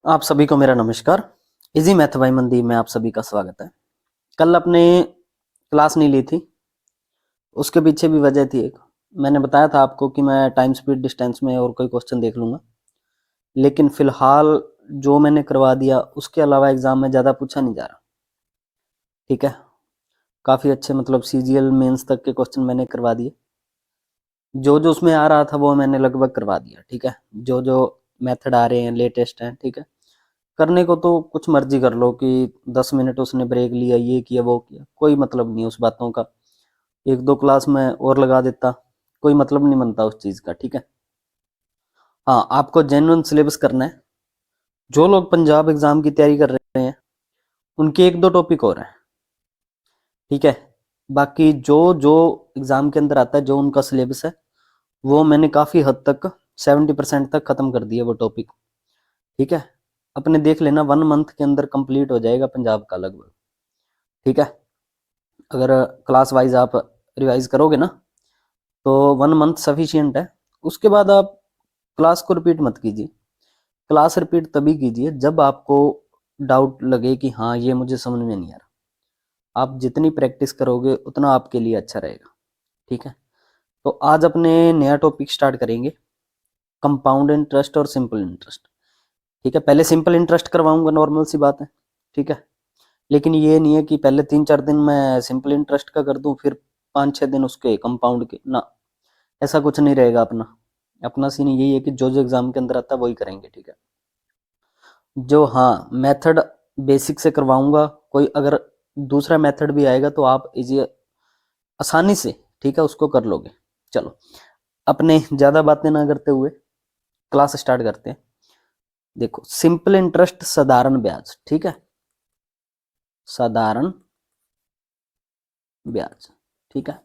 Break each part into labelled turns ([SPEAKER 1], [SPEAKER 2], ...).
[SPEAKER 1] आप सभी को मेरा नमस्कार। इजी मैथ बाय मनदीप में आप सभी का स्वागत है। कल अपने क्लास नहीं ली थी, उसके पीछे भी वजह थी एक। मैंने बताया था आपको कि मैं टाइम स्पीड डिस्टेंस में और कोई क्वेश्चन देख लूंगा, लेकिन फिलहाल जो मैंने करवा दिया उसके अलावा एग्जाम में ज़्यादा पूछा नहीं जा रहा। ठीक है, काफ़ी अच्छे मतलब सीजीएल मेंस तक के क्वेश्चन मैंने करवा दिए। जो जो उसमें आ रहा था वो मैंने लगभग करवा दिया। ठीक है, जो जो मेथड आ रहे हैं लेटेस्ट हैं। ठीक है, करने को तो कुछ मर्जी कर लो कि 10 मिनट उसने ब्रेक लिया, ये किया वो किया, कोई मतलब नहीं उस बातों का। एक दो क्लास में और लगा देता, कोई मतलब नहीं बनता उस चीज़ का। ठीक है, हाँ आपको जेन्युइन सिलेबस करना है। जो लोग पंजाब एग्जाम की तैयारी कर रहे हैं उनके एक दो टॉपिक और हैं। ठीक है, बाकी जो जो एग्जाम के अंदर आता है, जो उनका सिलेबस है, वो मैंने काफ़ी हद तक 70% तक ख़त्म कर दिया वो टॉपिक। ठीक है, अपने देख लेना 1 मंथ के अंदर कंप्लीट हो जाएगा पंजाब का लगभग। ठीक है, अगर क्लास वाइज आप रिवाइज करोगे ना तो 1 मंथ सफिशियंट है। उसके बाद आप क्लास को रिपीट मत कीजिए। क्लास रिपीट तभी कीजिए जब आपको डाउट लगे कि हाँ ये मुझे समझ में नहीं आ रहा। आप जितनी प्रैक्टिस करोगे उतना आपके लिए अच्छा रहेगा। ठीक है, तो आज अपने नया टॉपिक स्टार्ट करेंगे, कंपाउंड इंटरेस्ट और सिंपल इंटरेस्ट। ठीक है, पहले सिंपल इंटरेस्ट करवाऊंगा, नॉर्मल सी बात है। ठीक है, लेकिन ये नहीं है कि पहले 3-4 दिन मैं सिंपल इंटरेस्ट का कर दूं, फिर 5-6 दिन उसके कंपाउंड के ना। ऐसा कुछ नहीं रहेगा। अपना अपना सीन यही है कि जो जो एग्जाम के अंदर आता है वही करेंगे। ठीक है, जो हाँ मेथड बेसिक से करवाऊंगा, कोई अगर दूसरा मेथड भी आएगा तो आप इजी आसानी से, ठीक है, उसको कर लोगे। चलो, अपने ज़्यादा बातें ना करते हुए क्लास स्टार्ट करते हैं। देखो, सिंपल इंटरेस्ट साधारण ब्याज। ठीक है, साधारण ब्याज। ठीक है,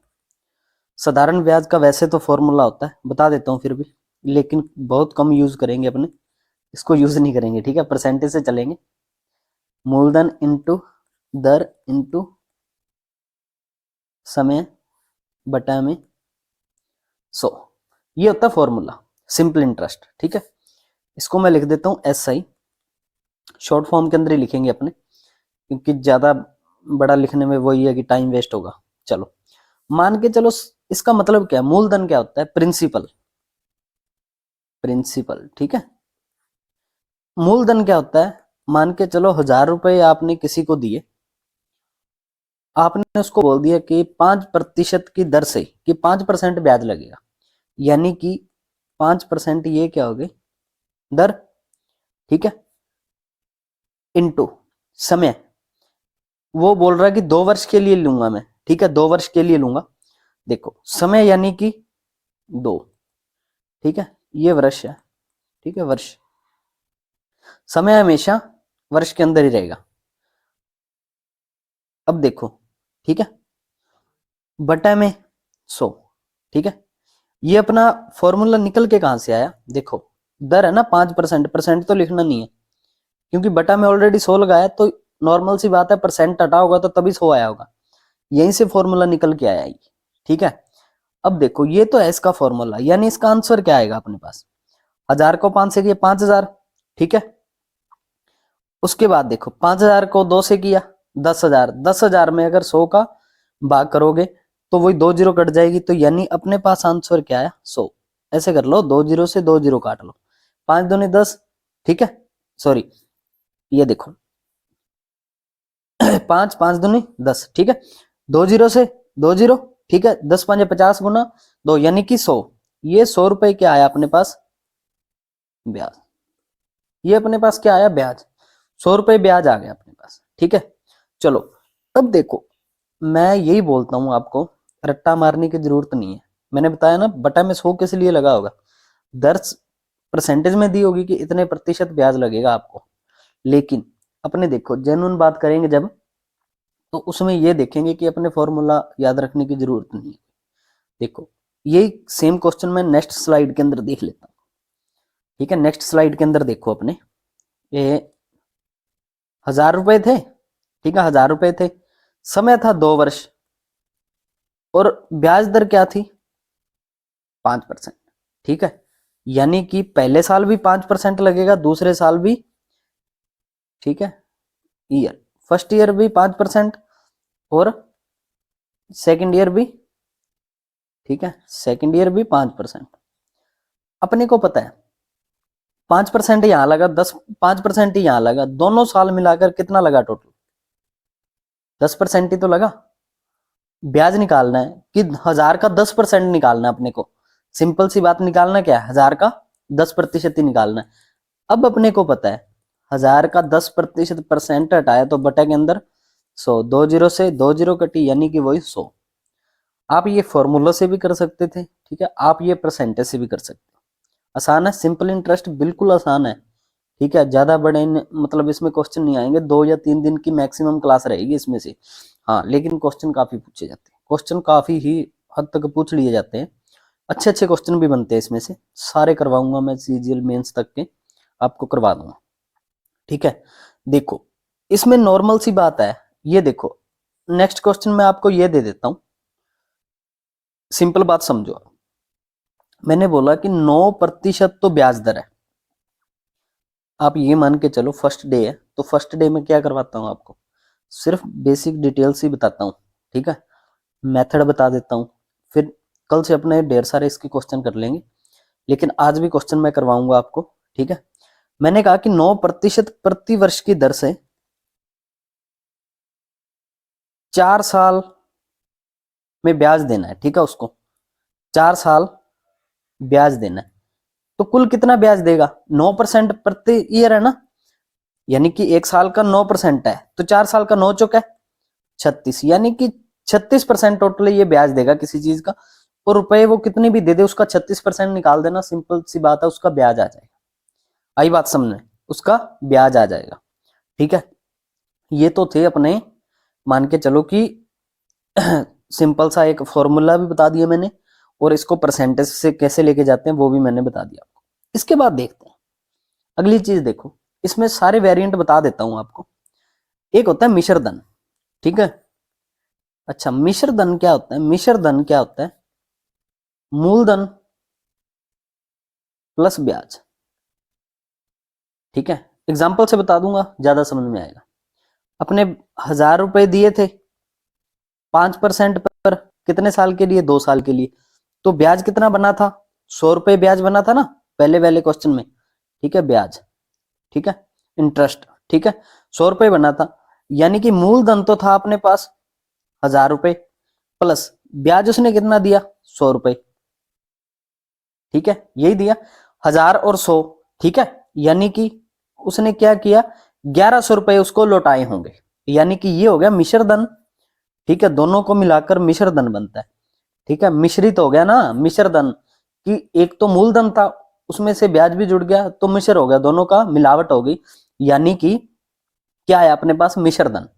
[SPEAKER 1] साधारण ब्याज का वैसे तो फॉर्मूला होता है, बता देता हूँ फिर भी, लेकिन बहुत कम यूज करेंगे अपने, इसको यूज नहीं करेंगे। ठीक है, परसेंटेज से चलेंगे। मूलधन इंटू दर इंटू समय बटा में 100, ये होता है फॉर्मूला सिंपल इंटरेस्ट। ठीक है, इसको मैं लिख देता हूँ SI, शॉर्ट फॉर्म के अंदर ही लिखेंगे अपने, क्योंकि ज्यादा बड़ा लिखने में वही है कि टाइम वेस्ट होगा। चलो, मान के चलो, इसका मतलब क्या है? मूलधन क्या होता है? प्रिंसिपल। प्रिंसिपल, ठीक है। मूलधन क्या होता है? मान के चलो 1000 रुपए आपने किसी को दिए, आपने उसको बोल दिया कि 5% की दर से, कि 5% ब्याज लगेगा, यानी कि 5% ये क्या हो गई? दर। ठीक है, इनटू समय। वो बोल रहा है कि 2 वर्ष के लिए लूंगा मैं। ठीक है, 2 वर्ष के लिए लूंगा। देखो, समय यानी कि 2, ठीक है, ये वर्ष है। ठीक है, वर्ष। समय हमेशा वर्ष के अंदर ही रहेगा। अब देखो, ठीक है, बटा में 100। ठीक है, ये अपना फॉर्मूला निकल के कहां से आया? देखो, दर है ना 5%, परसेंट तो लिखना नहीं है, क्योंकि बटा में ऑलरेडी 100 लगाया, तो नॉर्मल सी बात है, परसेंट हटा होगा तो तभी 100 आया होगा। यहीं से फॉर्मूला निकल के आया ये। ठीक है, अब देखो, ये तो है इसका फॉर्मूला, यानी इसका आंसर क्या आएगा अपने पास? 1000 को 5 से किया 5000। ठीक है, उसके बाद देखो, 5000 को 2 से किया 10,000। 10,000 में अगर 100 का भाग करोगे तो वही 2 जीरो कट जाएगी, तो यानी अपने पास आंसर क्या है? 100। ऐसे कर लो, 2 जीरो से 2 जीरो काट लो, 5 दूनी 10। ठीक है, सॉरी, ये देखो 5 5 दूनी 10। ठीक है, 2 जीरो से 2 जीरो। ठीक है, 10 5 50 गुना 2, यानी कि 100। ये 100 रुपए क्या आया अपने पास? ब्याज। ये अपने पास क्या आया? ब्याज। 100 रुपए ब्याज आ गया अपने पास। ठीक है, चलो, अब देखो, मैं यही बोलता हूं आपको, रट्टा मारने की जरूरत नहीं है। मैंने बताया ना, बटा में 100 किस लिए लगा होगा? दर परसेंटेज में दी होगी कि इतने प्रतिशत ब्याज लगेगा आपको, लेकिन अपने देखो जेन्युइन बात करेंगे जब, तो उसमें ये देखेंगे कि अपने फॉर्मूला याद रखने की जरूरत नहीं है। देखो, यही सेम क्वेश्चन मैं नेक्स्ट स्लाइड के अंदर देख लेता हूँ। ठीक है, नेक्स्ट स्लाइड के अंदर देखो अपने, ये 1000 रुपए थे। ठीक है, 1000 रुपए थे, समय था 2 वर्ष, और ब्याज दर क्या थी? 5%। ठीक है, यानी कि पहले साल भी 5% लगेगा, दूसरे साल भी ठीक है, ईयर, फर्स्ट ईयर भी 5% और सेकंड ईयर भी, ठीक है, सेकंड ईयर भी 5%। अपने को पता है 5% यहां लगा, 5% ही यहां लगा, दोनों साल मिलाकर कितना लगा टोटल? 10% ही तो लगा। ब्याज निकालना है कि 1000 का 10% निकालना है अपने को, सिंपल सी बात, निकालना क्या है, 1000 का 10% ही निकालना है। अब अपने को पता है 1000 का 10% परसेंट हटाया तो बटा के अंदर 100, 2 जीरो से 2 जीरो कटी, यानी कि वही 100। आप ये फॉर्मूला से भी कर सकते थे, ठीक है, आप ये परसेंटेज से भी कर सकते हो। आसान है, सिंपल इंटरेस्ट बिल्कुल आसान है, ठीक है, ज्यादा बड़े मतलब इसमें क्वेश्चन नहीं आएंगे, 2 या 3 दिन की मैक्सिमम क्लास रहेगी इसमें से। हाँ, लेकिन क्वेश्चन काफी पूछे जाते हैं, क्वेश्चन काफी ही हद तक पूछ लिए जाते हैं, अच्छे अच्छे क्वेश्चन भी बनते हैं इसमें से, सारे करवाऊंगा मैं, सीजीएल मेंस तक के आपको करवा दूंगा, ठीक है। देखो इसमें नॉर्मल सी बात है, ये देखो नेक्स्ट क्वेश्चन मैं आपको ये दे देता हूं, सिंपल बात समझो। मैंने बोला कि 9% तो ब्याज दर है। आप ये मान के चलो फर्स्ट डे है, तो फर्स्ट डे में क्या करवाता हूं आपको, सिर्फ बेसिक डिटेल्स ही बताता हूं, ठीक है, मेथड बता देता हूं, फिर कल से अपने ढेर सारे इसके क्वेश्चन कर लेंगे, लेकिन आज भी क्वेश्चन मैं करवाऊंगा आपको, ठीक है। मैंने कहा कि 9% प्रति वर्ष की दर से 4 साल में ब्याज देना है, ठीक है, उसको 4 साल ब्याज देना है, तो कुल कितना ब्याज देगा, 9% प्रति ईयर है ना, यानी कि 1 साल का 9% है, तो 4 साल का 9 चौका है 36, यानी कि 36% टोटल ये ब्याज देगा किसी चीज का, और रुपए वो कितने भी दे दे उसका 36% निकाल देना, सिंपल सी बात है, उसका ब्याज आ जाएगा। आई बात समझ में, उसका ब्याज आ जाएगा, ठीक है। ये तो थे अपने, मान के चलो कि सिंपल सा एक फॉर्मूला भी बता दिया मैंने, और इसको परसेंटेज से कैसे लेके जाते हैं वो भी मैंने बता दिया आपको। इसके बाद देखते हैं अगली चीज, देखो इसमें सारे वेरिएंट बता देता हूं आपको। एक होता है मिश्र धन, ठीक है। अच्छा, मिश्र धन क्या होता है, मिश्र धन क्या होता है, मूलधन प्लस ब्याज, ठीक है। एग्जाम्पल से बता दूंगा, ज्यादा समझ में आएगा। अपने 1000 रुपए दिए थे 5% पर, कितने साल के लिए, 2 साल के लिए, तो ब्याज कितना बना था, 100 रुपए ब्याज बना था ना पहले वाले क्वेश्चन में, ठीक है, ब्याज, ठीक है, इंटरेस्ट, ठीक है, 100 रुपए बना था, यानी कि मूलधन तो था अपने पास 1000 रुपए, प्लस ब्याज उसने कितना दिया, 100 रुपए, ठीक है, यही दिया, 1000 और 100, ठीक है, यानी कि उसने क्या किया, 1100 रुपए उसको लौटाए होंगे, यानी कि ये हो गया मिश्र धन, ठीक है, दोनों को मिलाकर मिश्र धन बनता है, ठीक है, मिश्रित हो गया ना मिश्र धन, कि एक तो मूलधन था उसमें से ब्याज भी जुड़ गया, तो मिश्र हो गया, दोनों का मिलावट हो गई, यानी कि क्या है अपने पास, मिश्र धन,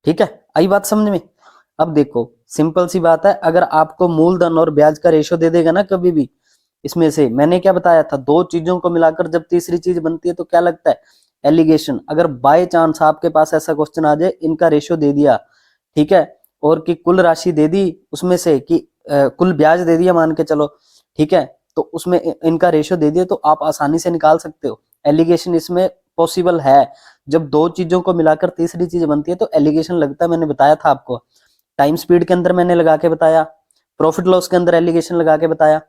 [SPEAKER 1] ठीक है। आई बात समझ में। अब देखो सिंपल सी बात है, अगर आपको मूलधन और ब्याज का रेशो दे देगा ना कभी भी, इसमें से मैंने क्या बताया था, दो चीजों को मिलाकर जब तीसरी चीज बनती है तो क्या लगता है, एलिगेशन। अगर बाय चांस आपके पास ऐसा क्वेश्चन आ जाए, इनका रेशो दे दिया, ठीक है, और कि कुल राशि दे दी उसमें से कि कुल ब्याज दे दिया मान के चलो, ठीक है, तो उसमें इनका रेशो दे दिया, तो आप आसानी से निकाल सकते हो। एलिगेशन इसमें पॉसिबल है, जब दो चीजों को मिलाकर तीसरी चीज बनती है तो एलिगेशन लगता है, मैंने बताया था आपको, टाइम स्पीड के अंदर मैंने लगा के बताया, प्रॉफिट लॉस के अंदर एलिगेशन लगा के बताया,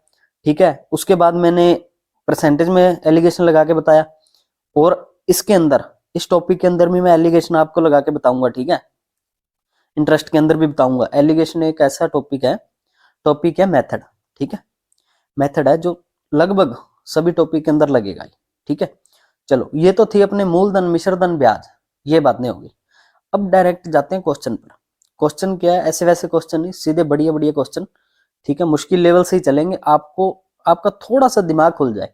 [SPEAKER 1] ठीक है, उसके बाद मैंने परसेंटेज में एलिगेशन लगा के बताया, और इसके अंदर इस टॉपिक के अंदर भी मैं एलिगेशन आपको लगा के बताऊंगा, ठीक है, इंटरेस्ट के अंदर भी बताऊंगा। एलिगेशन एक ऐसा टॉपिक है मेथड, ठीक है, मेथड है जो लगभग सभी टॉपिक के अंदर लगेगा, ठीक है। चलो ये तो थी अपने मूलधन मिश्रधन ब्याज, ये बात नहीं होगी। अब डायरेक्ट जाते हैं क्वेश्चन पर। क्वेश्चन क्या है, ऐसे वैसे क्वेश्चन नहीं, सीधे बढ़िया बढ़िया क्वेश्चन, ठीक है, मुश्किल लेवल से ही चलेंगे, आपको आपका थोड़ा सा दिमाग खुल जाए,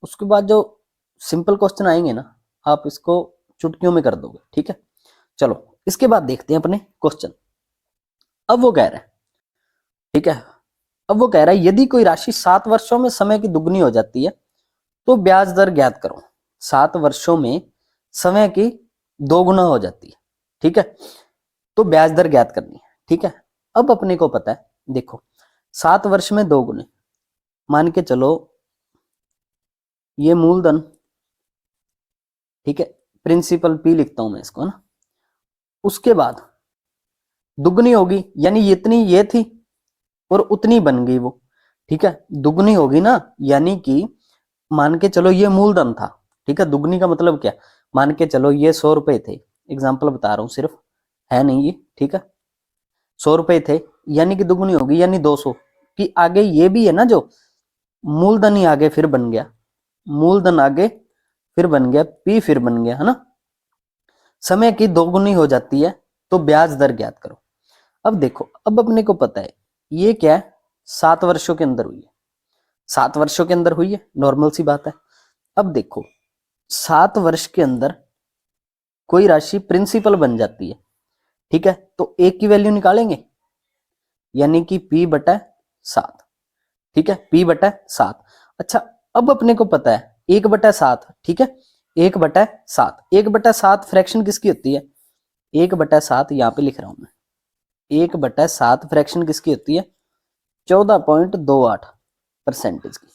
[SPEAKER 1] उसके बाद जो सिंपल क्वेश्चन आएंगे ना, आप इसको चुटकियों में कर दोगे, ठीक है। चलो इसके बाद देखते हैं अपने क्वेश्चन। अब वो कह रहा है, ठीक है, अब वो कह रहा है यदि कोई राशि 7 वर्षों में समय की दुगनी हो जाती है तो ब्याज दर ज्ञात करो। 7 वर्षों में समय की 2 गुना हो जाती है, ठीक है, तो ब्याज दर ज्ञात करनी है, ठीक है। अब अपने को पता है, देखो 7 वर्ष में 2 गुने, मान के चलो ये मूलधन, ठीक है, प्रिंसिपल P लिखता हूं मैं इसको, है ना। उसके बाद दुगनी होगी, यानी इतनी ये थी और उतनी बन गई वो, ठीक है। दुगनी होगी ना, यानी कि मान के चलो ये मूलधन था, ठीक है। दुगनी का मतलब क्या, मान के चलो ये 100 रुपए थे, एग्जाम्पल बता रहा हूं सिर्फ, है नहीं ये, ठीक है। 100 रुपए थे, यानी कि दुगनी होगी, यानी 200 कि आगे ये भी है ना, जो मूलधन ही आगे फिर बन गया, मूलधन आगे फिर बन गया, P फिर बन गया, है ना। समय की दोगुनी हो जाती है तो ब्याज दर ज्ञात करो। अब देखो, अब अपने को पता है ये क्या है, 7 वर्षों के अंदर हुई है, 7 वर्षों के अंदर हुई है, नॉर्मल सी बात है। अब देखो 7 वर्ष के अंदर कोई राशि प्रिंसिपल बन जाती है, ठीक है, तो एक की वैल्यू निकालेंगे, यानी कि P बटा 7, ठीक है, P बटा 7। अच्छा, अब अपने को पता है 1/7, ठीक है, 1/7, 1/7 फ्रैक्शन किसकी होती है, 1/7 यहाँ पे लिख रहा हूं मैं, 1/7 फ्रैक्शन किसकी होती है, 14.28% की,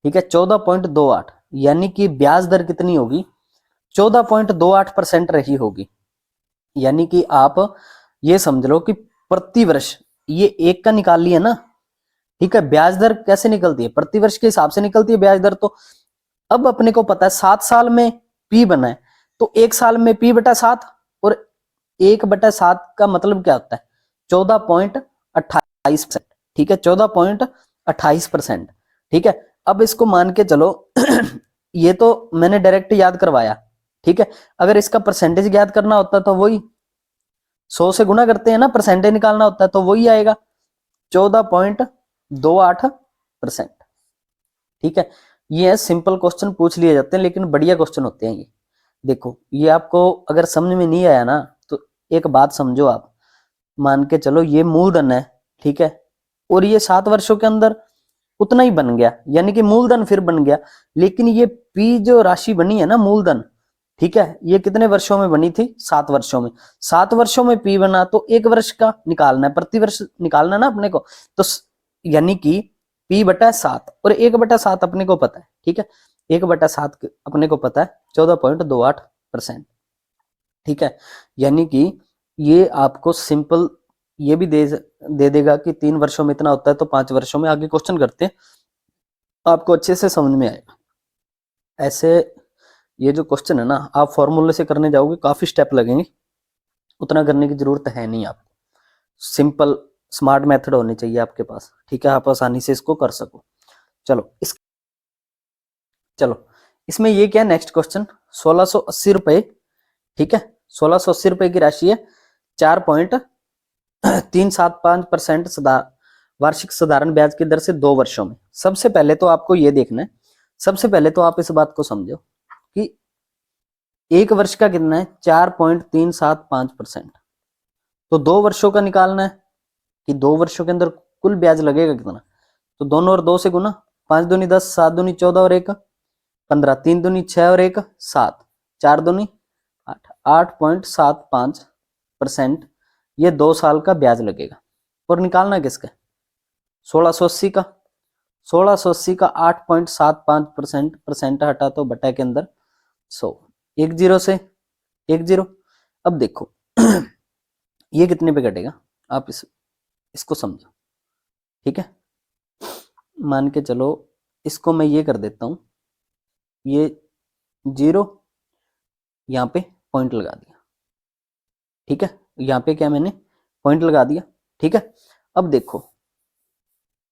[SPEAKER 1] ठीक है, 14.28, यानी कि ब्याज दर कितनी होगी, 14.28% रही होगी। यानी कि आप ये समझ लो कि प्रति वर्ष ये एक का निकाल लिया ना, ठीक है। ब्याज दर कैसे निकलती है, प्रति वर्ष के हिसाब से निकलती है ब्याज दर। तो अब अपने को पता है 7 साल में P बना है, तो एक साल में P/7, और 1/7 का मतलब क्या होता है, 14.28%, ठीक है, 14.28%, ठीक है। अब इसको मान के चलो ये तो मैंने डायरेक्ट याद करवाया, ठीक है। अगर इसका परसेंटेज याद करना होता तो वही 100 से गुना करते हैं ना, परसेंटेज निकालना होता है तो वही आएगा 14.28%, ठीक है। ये सिंपल क्वेश्चन पूछ लिए जाते हैं, लेकिन बढ़िया क्वेश्चन होते हैं ये। देखो ये आपको अगर समझ में नहीं आया ना, तो एक बात समझो आप, मान के चलो ये मूलधन है, ठीक है, और ये 7 वर्षों के अंदर उतना ही बन गया, यानी कि मूलधन फिर बन गया। लेकिन ये P जो राशि बनी है ना, मूलधन, ठीक है, ये कितने वर्षों में बनी थी, 7 वर्षों में। 7 वर्षों में P बना तो 1 वर्ष का निकालना है, प्रति वर्ष निकालना है ना अपने को, तो यानी कि P/7 और 1/7 अपने को पता है, ठीक है, 1/7 अपने को पता है 14.28%, ठीक है। यानी कि ये आपको सिंपल ये भी दे देगा कि 3 वर्षों में इतना होता है, तो 5 वर्षों में। आगे क्वेश्चन करते हैं, आपको अच्छे से समझ में आएगा। ऐसे ये जो क्वेश्चन है ना, आप फॉर्मूले से करने जाओगे काफी स्टेप लगेंगे, उतना करने की जरूरत है नहीं आपको। सिंपल स्मार्ट मेथड होनी चाहिए आपके पास, ठीक है, आप आसानी से इसको कर सको। चलो इसमें ये क्या है, नेक्स्ट क्वेश्चन 1680 रुपए, ठीक है, 1680 रुपए की राशि है, 4.375% वार्षिक साधारण ब्याज की दर से 2 वर्षों में। सबसे पहले तो आपको ये देखना है, सबसे पहले तो आप इस बात को समझो कि 1 वर्ष का कितना है, 4.375%, तो 2 वर्षों का निकालना है कि 2 वर्षों के अंदर कुल ब्याज लगेगा कितना, तो दोनों और 2 से गुना, 5 दूनी 10, 7 दूनी 14 और 1 15, 3 दूनी 6 और 1 7, 4 दूनी 8, 8.75%, ये 2 साल का ब्याज लगेगा। और निकालना किसका, 1680 का, 1680 का 8.75% परसेंट हटा तो बटा के अंदर 100, एक जीरो से एक जीरो। अब देखो ये कितने पे कटेगा, आप इसको समझो, ठीक है। मान के चलो इसको मैं ये कर देता हूं, ये 0, यहाँ पे पॉइंट लगा दिया, ठीक है, यहाँ पे क्या मैंने पॉइंट लगा दिया, ठीक है। अब देखो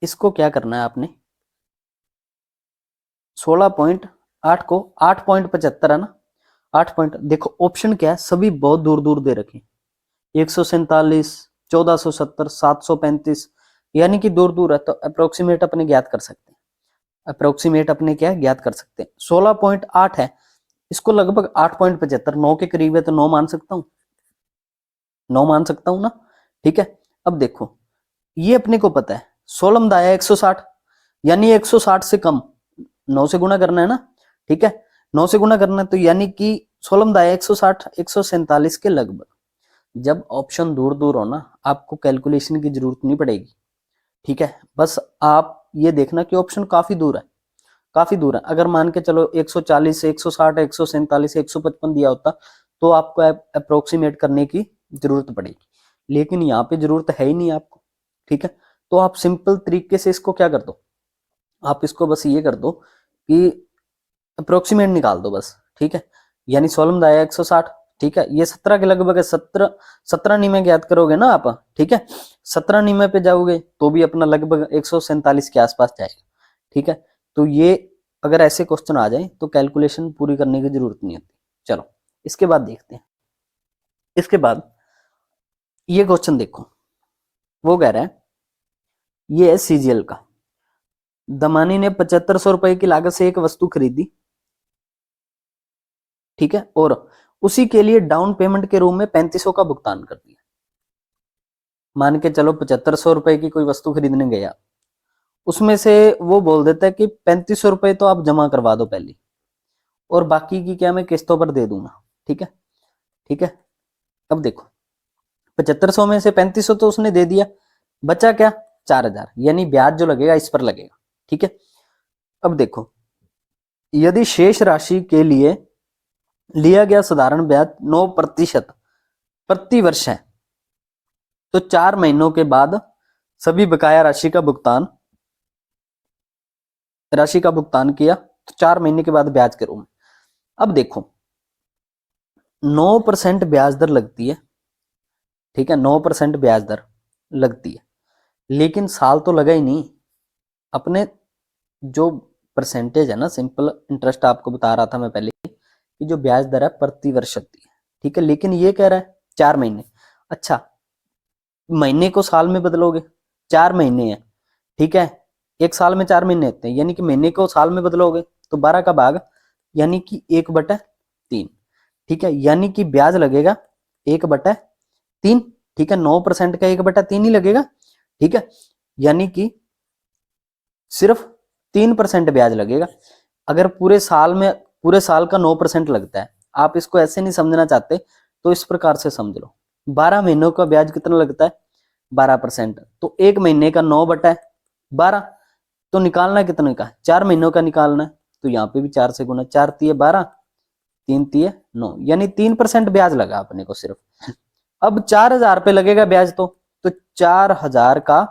[SPEAKER 1] इसको क्या करना है आपने, 16.8 को 8.75 है ना, 8 पॉइंट, देखो ऑप्शन क्या है, सभी बहुत दूर दूर दे रखे, 147, 1470, 735, यानी कि दूर दूर है, तो अप्रोक्सीमेट अपने ज्ञात कर सकते हैं, अप्रोक्सीमेट अपने क्या ज्ञात कर सकते हैं। 16.8 है, इसको लगभग 8.75, 9 के करीब है, तो 9 मान सकता हूं, 9 मान सकता हूं ना, ठीक है। अब देखो ये अपने को पता है 16 में दाया 160, यानी 160 से कम, 9 से गुना करना है ना, ठीक है, 9 से गुना करना है, तो यानी कि 16 में दाया 160, 147 के लगभग। जब ऑप्शन दूर दूर हो ना, आपको कैलकुलेशन की जरूरत नहीं पड़ेगी, ठीक है, बस आप ये देखना कि ऑप्शन काफी दूर है, काफी दूर है। अगर मान के चलो 140, 160, 147, 155 दिया होता तो आपको अप्रोक्सीमेट करने की जरूरत पड़ेगी, लेकिन यहाँ पे जरूरत है ही नहीं आपको। ठीक है, तो आप सिंपल तरीके से इसको क्या कर दो, आप इसको बस ये कर दो कि अप्रोक्सीमेट निकाल दो बस। ठीक है, यानी 16 में आया 160। ठीक है, ये 17 के लगभग है। 17 नियम ज्ञात करोगे ना आप। ठीक है, 17 नियम पे जाओगे तो भी अपना लगभग 147 के आसपास जाएगा। ठीक है, तो ये अगर ऐसे क्वेश्चन आ जाए तो कैलकुलेशन पूरी करने की जरूरत नहीं होती। चलो इसके बाद देखते हैं। इसके बाद ये क्वेश्चन देखो, वो कह रहा है, ये है सीजीएल का। दमानी ने 7500 रुपए की लागत से एक वस्तु खरीदी। ठीक है, और उसी के लिए डाउन पेमेंट के रूप में 3500 का भुगतान कर दिया। मान के चलो 7500 रुपए की कोई वस्तु खरीदने गया, उसमें से वो बोल देता है कि 3500 रुपए तो आप जमा करवा दो पहले, और बाकी की क्या मैं किस्तों पर दे दूंगा। ठीक है, ठीक है। अब देखो 7500 में से 3500 तो उसने दे दिया, बचा क्या 4000, यानी ब्याज जो लगेगा इस पर लगेगा। ठीक है, अब देखो यदि शेष राशि के लिए लिया गया साधारण ब्याज 9% प्रति वर्ष है, तो 4 महीनों के बाद सभी बकाया राशि का भुगतान किया, तो 4 महीने के बाद ब्याज के रूप में। अब देखो 9% ब्याज दर लगती है। ठीक है, 9% ब्याज दर लगती है, लेकिन साल तो लगा ही नहीं। अपने जो परसेंटेज है ना, सिंपल इंटरेस्ट आपको बता रहा था मैं पहले कि जो ब्याज दर है प्रति वर्ष होती है। ठीक है, लेकिन ये कह रहा है 4 महीने। अच्छा, महीने को साल में बदलोगे, 4 महीने हैं। ठीक है, एक साल में 4 महीने होते हैं, यानी कि महीने को साल में बदलोगे तो 12 का भाग, यानी कि 1/3। ठीक है, यानी कि ब्याज लगेगा 1/3। ठीक है, 9% का 1/3 ही लगेगा। ठीक है, यानी कि सिर्फ 3% ब्याज लगेगा। अगर पूरे साल का 9% लगता है, आप इसको ऐसे नहीं समझना चाहते तो इस प्रकार से समझ लो। 12 महीनों का ब्याज कितना लगता है 12%, तो एक महीने का 9/12, तो निकालना कितने का 4 महीनों का निकालना है, तो यहाँ पे भी 4 से गुना, 4 तिये 12, 3 तिये 9, यानी 3% ब्याज लगा अपने को सिर्फ। अब 4000 पे लगेगा ब्याज, तो 4000 का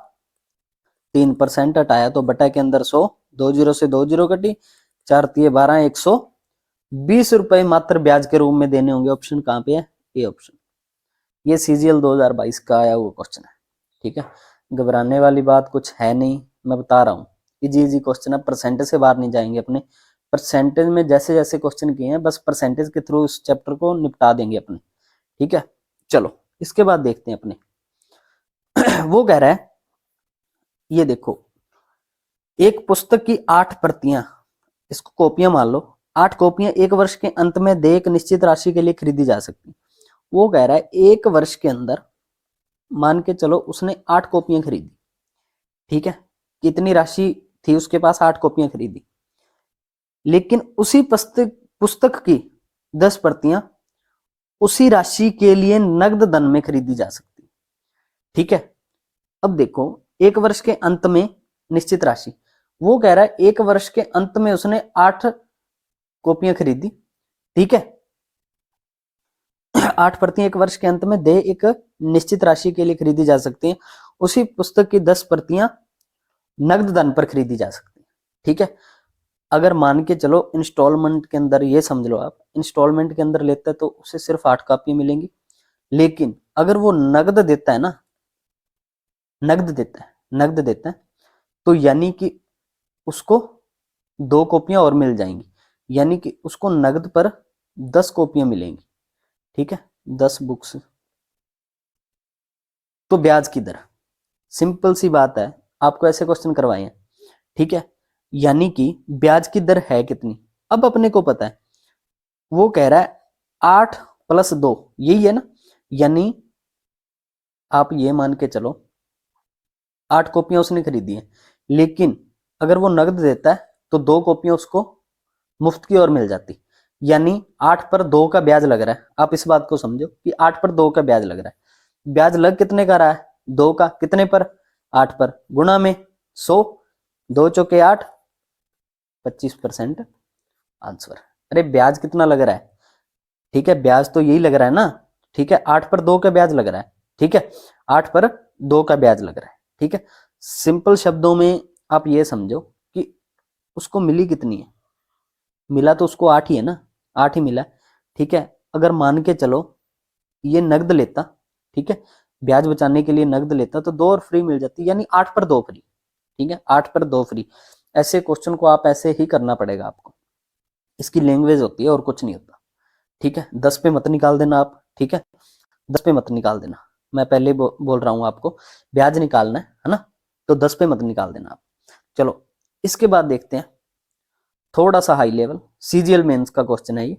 [SPEAKER 1] 3% हटाया तो बटा के अंदर 100, 2 जीरो से 2 जीरो कटी, 4 तिये 12, 120 रुपए मात्र ब्याज के रूप में देने होंगे। ऑप्शन कहाँ पे है, ए ऑप्शन। ये सीजीएल 2022 का आया हुआ क्वेश्चन है। ठीक है, घबराने वाली बात कुछ है नहीं, मैं बता रहा हूँ इजी क्वेश्चन है, परसेंटेज से बाहर नहीं जाएंगे अपने। परसेंटेज में जैसे जैसे क्वेश्चन किए हैं बस परसेंटेज के थ्रू इस चैप्टर को निपटा देंगे अपने। ठीक है, चलो इसके बाद देखते हैं अपने। वो कह रहा है, ये देखो एक पुस्तक की 8 प्रतियां, इसको कॉपियां मान लो, 8 कॉपियां एक वर्ष के अंत में देय एक निश्चित राशि के लिए खरीदी जा सकती। वो कह रहा है एक वर्ष के अंदर मान के चलो उसने 8 कॉपियां खरीदी। ठीक है, कितनी राशि थी उसके पास, 8 कॉपियां खरीदी, लेकिन उसी पुस्तक की 10 प्रतियां उसी राशि के लिए नगद धन में खरीदी जा सकती। ठीक है, अब देखो एक वर्ष के अंत में निश्चित राशि, वो कह रहा है एक वर्ष के अंत में उसने 8 कॉपियां खरीदी। ठीक है, 8 प्रतियां एक वर्ष के अंत में दे एक निश्चित राशि के लिए खरीदी जा सकती हैं, उसी पुस्तक की 10 प्रतियां नगद धन पर खरीदी जा सकती है। ठीक है, अगर मान के चलो इंस्टॉलमेंट के अंदर, ये समझ लो आप इंस्टॉलमेंट के अंदर लेता है तो उसे सिर्फ 8 कॉपी मिलेंगी, लेकिन अगर वो नगद देता है ना, नगद देता है तो यानी कि उसको 2 कॉपियां और मिल जाएंगी, यानी कि उसको नगद पर 10 कॉपियां मिलेंगी। ठीक है, 10 बुक्स। तो ब्याज की दर, सिंपल सी बात है, आपको ऐसे क्वेश्चन करवाए हैं। ठीक है, यानी कि ब्याज की दर है कितनी, अब अपने को पता है। वो कह रहा है 8 + 2, यही है ना, यानी आप ये मान के चलो 8 कॉपियां उसने खरीदी है, लेकिन अगर वो नगद देता है तो 2 कॉपियां उसको मुफ्त की ओर मिल जाती, यानी 8 पर 2 का ब्याज लग रहा है। आप इस बात को समझो कि 8 पर 2 का ब्याज लग रहा है। ब्याज लग कितने का रहा है, 2 का, कितने पर 8 पर, गुणा में 100, 2 चौके 8, 25% आंसर। अरे ब्याज कितना लग रहा है, ठीक है, ब्याज तो यही लग रहा है ना, ठीक है, 8 पर 2 का ब्याज लग रहा है, ठीक है, 8 पर 2 का ब्याज लग रहा है, ठीक है। सिंपल शब्दों में आप ये समझो कि उसको मिली कितनी है, मिला तो उसको 8 ही है ना, 8 ही मिला, ठीक है। अगर मान के चलो ये नगद लेता, ठीक है, ब्याज बचाने के लिए नगद लेता तो 2 और फ्री मिल जाती, यानी 8 पर 2 फ्री, ठीक है, 8 पर 2 फ्री। ऐसे क्वेश्चन को आप ऐसे ही करना पड़ेगा आपको, इसकी लैंग्वेज होती है और कुछ नहीं होता, ठीक है। 10 पे मत निकाल देना आप, ठीक है, 10 पे मत निकाल देना, मैं पहले बोल रहा हूं आपको, ब्याज निकालना है ना, तो 10 पे मत निकाल देना आप। चलो इसके बाद देखते हैं थोड़ा सा हाई लेवल, सीजीएल मेंस का क्वेश्चन है ये।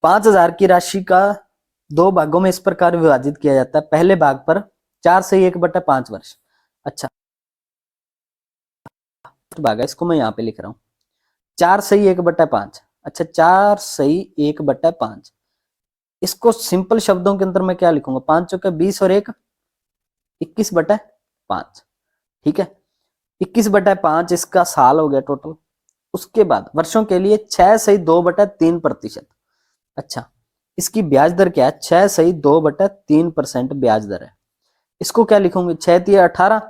[SPEAKER 1] 5,000 की राशि का 2 भागों में इस प्रकार विभाजित किया जाता है, पहले भाग पर 4 से 1/5 वर्ष। अच्छा भाग है, इसको मैं यहाँ पे लिख रहा हूँ 4 से 1/5। अच्छा 4 से 1/5, इसको सिंपल शब्दों के अंदर मैं क्या लिखूंगा, 5 चौके 20 और 1 21/5, ठीक है, 21/5 इसका साल हो गया टोटल। उसके बाद वर्षों के लिए 6/2/3%। अच्छा इसकी ब्याज दर क्या है, 6/2/3% ब्याज दर है। इसको क्या लिखूंगे, 6×18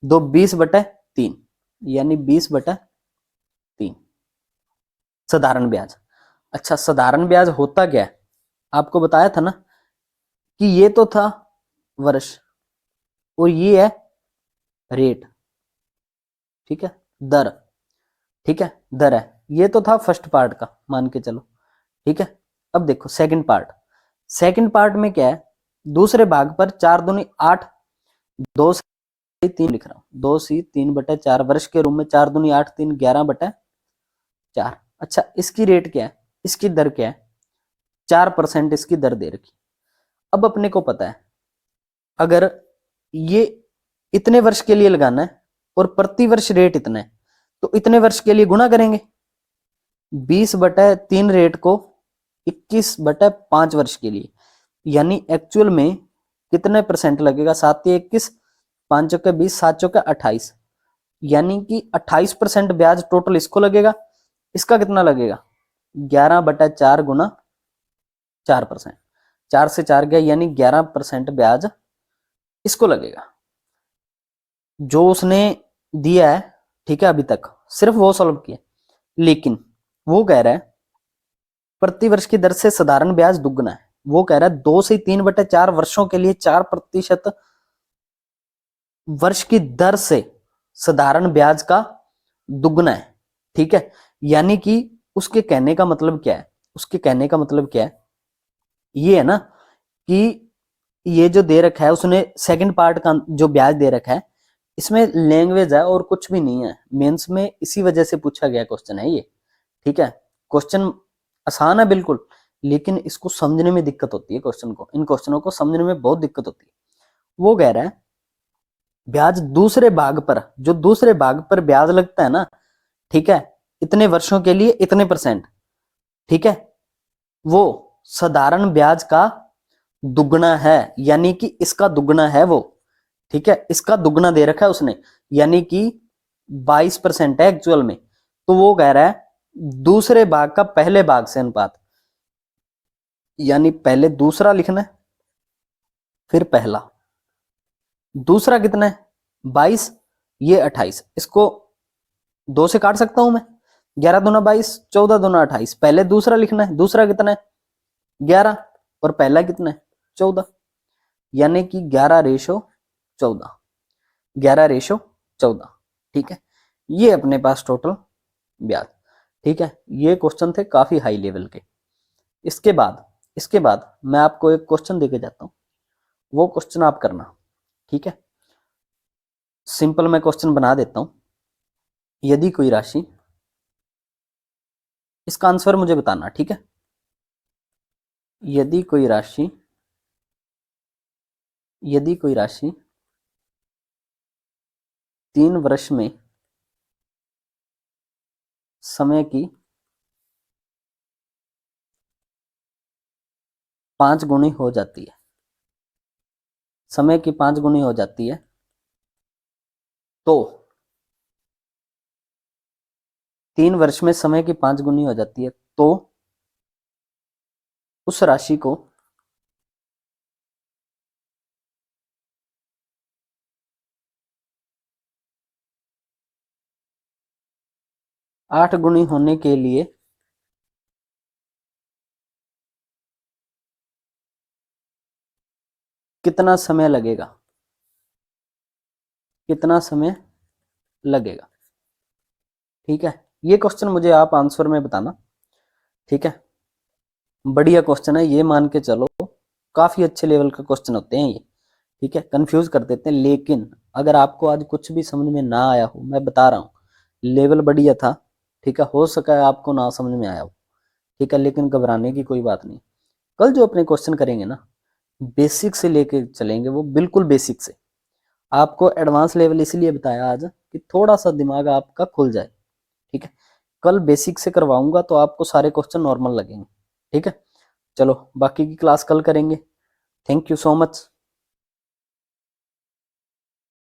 [SPEAKER 1] 2 20/3, यानी 20/3 साधारण ब्याज। अच्छा साधारण ब्याज होता क्या है, आपको बताया था ना कि ये तो था वर्ष और ये है रेट, ठीक है, दर, ठीक है, दर है, ये तो था फर्स्ट पार्ट का, मान के चलो, ठीक है। अब देखो सेकंड पार्ट, सेकंड पार्ट में क्या है, दूसरे भाग पर 4 दूनी 8, 2 से 3 लिख रहा हूं, 2 से 3/4 वर्ष के रूप में, 4 दूनी 8 3 11/4। अच्छा इसकी रेट क्या है, इसकी दर क्या है, 4% इसकी दर दे रखी। अब अपने को पता है अगर ये इतने वर्ष के लिए लगाना है और प्रति वर्ष रेट इतना है, तो इतने वर्ष के लिए गुणा करेंगे 20/3 रेट को 21/5 वर्ष के लिए, यानी एक्चुअल में कितने परसेंट लगेगा, 7 21 5 चौके 20 7 चौके 28, यानी कि 28% ब्याज टोटल इसको लगेगा। इसका कितना लगेगा 11/4 गुना 4%, 4 से 4 गया यानी 11% ब्याज इसको लगेगा। जो उसने दिया है, ठीक है, अभी तक सिर्फ वो सॉल्व किया, लेकिन वो कह रहा है प्रति वर्ष की दर से साधारण ब्याज दुगना है। वो कह रहा है 2 से 3/4 वर्षों के लिए 4% वर्ष की दर से साधारण ब्याज का दुगना है, ठीक है। यानी कि उसके कहने का मतलब क्या है, उसके कहने का मतलब क्या है, ये है ना कि ये जो दे रखा है उसने सेकंड पार्ट का जो ब्याज दे रखा है, इसमें लैंग्वेज है और कुछ भी नहीं है। मेंस में इसी वजह से पूछा गया क्वेश्चन है ये, ठीक है। क्वेश्चन आसान है बिल्कुल, लेकिन इसको समझने में दिक्कत होती है, क्वेश्चन को, इन क्वेश्चनों को समझने में बहुत दिक्कत होती है। वो कह रहा है ब्याज दूसरे भाग पर, जो दूसरे भाग पर ब्याज लगता है ना, ठीक है, इतने वर्षों के लिए इतने परसेंट, ठीक है, वो साधारण ब्याज का दुगना है, यानी कि इसका दुगना है वो, ठीक है, इसका दुगना दे रखा है उसने, यानी कि 22% है एक्चुअल में। तो वो कह रहा है दूसरे भाग का पहले भाग से अनुपात, यानी पहले दूसरा लिखना है फिर पहला। दूसरा कितना है 22, ये 28, इसको 2 से काट सकता हूं मैं, 11 दूना 22 14 दूना 28, पहले दूसरा लिखना है, दूसरा कितना है 11 और पहला कितना है 14, यानी कि 11/14, 11/14, ठीक है। ये अपने पास टोटल ब्याज, ठीक है। ये क्वेश्चन थे काफी हाई लेवल के। इसके बाद मैं आपको एक क्वेश्चन देके जाता हूं, वो क्वेश्चन आप करना, ठीक है। सिंपल मैं क्वेश्चन बना देता हूं, यदि कोई राशि, इसका आंसर मुझे बताना, ठीक है। यदि कोई राशि 3 वर्ष में समय की 5 गुनी हो जाती है, समय की 5 गुनी हो जाती है, तो 3 वर्ष में समय की 5 गुनी हो जाती है, तो उस राशि को 8 गुनी होने के लिए कितना समय लगेगा, कितना समय लगेगा। ठीक है, ये क्वेश्चन मुझे आप आंसर में बताना। ठीक है, बढ़िया क्वेश्चन है, ये मान के चलो काफी अच्छे लेवल का क्वेश्चन होते हैं ये। ठीक है, कंफ्यूज कर देते हैं, लेकिन अगर आपको आज कुछ भी समझ में ना आया हो, मैं बता रहा हूँ लेवल बढ़िया था। ठीक है, हो सका है आपको ना समझ में आया हो। ठीक है, लेकिन घबराने की कोई बात नहीं। कल जो अपने क्वेश्चन करेंगे ना, बेसिक से लेके चलेंगे, वो बिल्कुल बेसिक से। आपको एडवांस लेवल इसलिए बताया आज कि थोड़ा सा दिमाग आपका खुल जाए। ठीक है, कल बेसिक से करवाऊंगा तो आपको सारे क्वेश्चन नॉर्मल लगेंगे। ठीक है, चलो बाकी की क्लास कल करेंगे। Thank you so much.